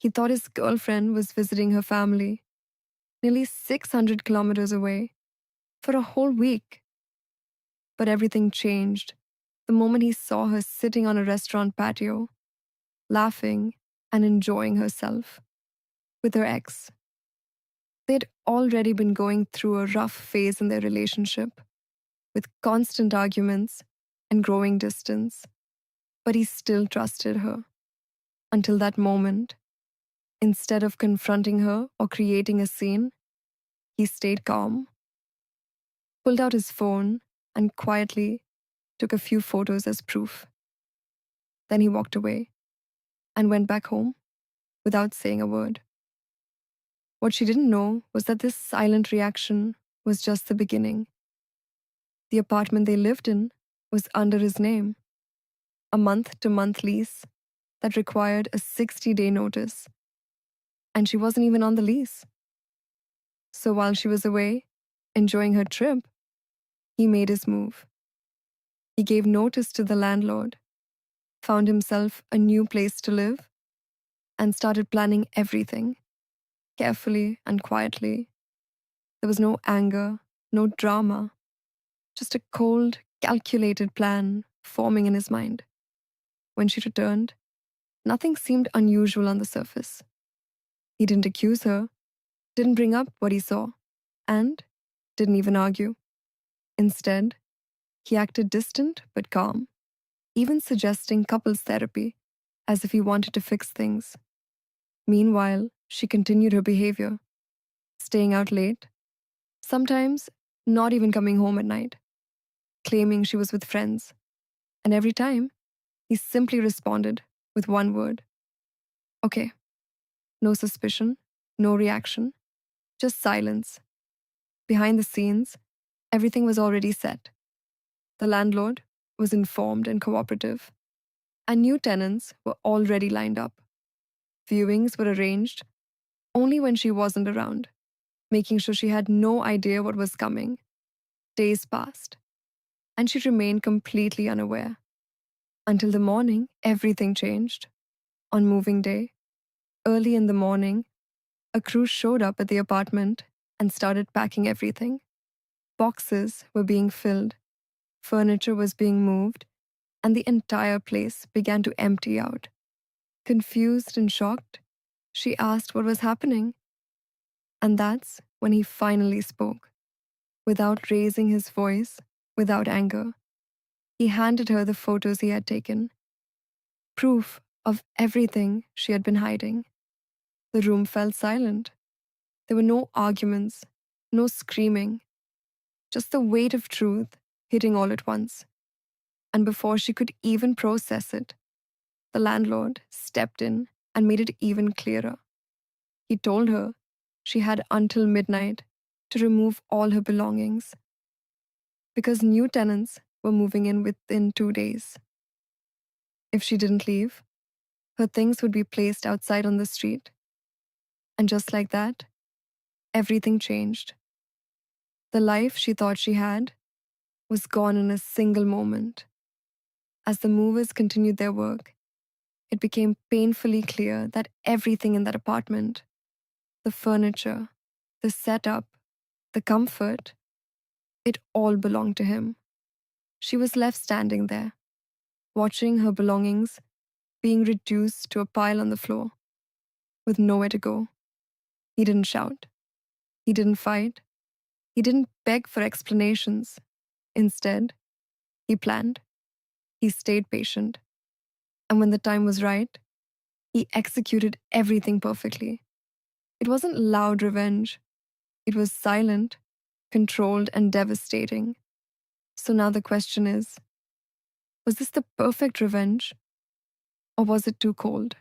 He thought his girlfriend was visiting her family, nearly 600 kilometers away, for a whole week. But everything changed the moment he saw her sitting on a restaurant patio, laughing and enjoying herself with her ex. They'd already been going through a rough phase in their relationship, with constant arguments and growing distance. But he still trusted her. Until that moment, instead of confronting her or creating a scene, he stayed calm, pulled out his phone, and quietly took a few photos as proof. Then he walked away and went back home without saying a word. What she didn't know was that this silent reaction was just the beginning. The apartment they lived in was under his name, a month-to-month lease that required a 60-day notice. And she wasn't even on the lease. So while she was away, enjoying her trip, he made his move. He gave notice to the landlord, found himself a new place to live, and started planning everything, carefully and quietly. There was no anger, no drama, just a cold, calculated plan forming in his mind. When she returned, nothing seemed unusual on the surface. He didn't accuse her, didn't bring up what he saw, and didn't even argue. Instead, he acted distant but calm, even suggesting couples therapy, as if he wanted to fix things. Meanwhile, she continued her behavior, staying out late, sometimes not even coming home at night, claiming she was with friends. And every time, he simply responded with one word. Okay. No suspicion, no reaction, just silence. Behind the scenes, everything was already set. The landlord was informed and cooperative, and new tenants were already lined up. Viewings were arranged only when she wasn't around, making sure she had no idea what was coming. Days passed, and she remained completely unaware. Until the morning, everything changed. On moving day, early in the morning, a crew showed up at the apartment and started packing everything. Boxes were being filled, furniture was being moved, and the entire place began to empty out. Confused and shocked, she asked what was happening. And that's when he finally spoke. Without raising his voice, without anger, he handed her the photos he had taken, proof of everything she had been hiding. The room fell silent. There were no arguments, no screaming, just the weight of truth hitting all at once. And before she could even process it, the landlord stepped in and made it even clearer. He told her she had until midnight to remove all her belongings, because new tenants were moving in within 2 days. If she didn't leave, her things would be placed outside on the street. And just like that, everything changed. The life she thought she had was gone in a single moment. As the movers continued their work, it became painfully clear that everything in that apartment, the furniture, the setup, the comfort, it all belonged to him. She was left standing there, watching her belongings being reduced to a pile on the floor, with nowhere to go. He didn't shout. He didn't fight. He didn't beg for explanations. Instead, he planned. He stayed patient. And when the time was right, he executed everything perfectly. It wasn't loud revenge. It was silent, controlled, and devastating. So now the question is, was this the perfect revenge? Or was it too cold?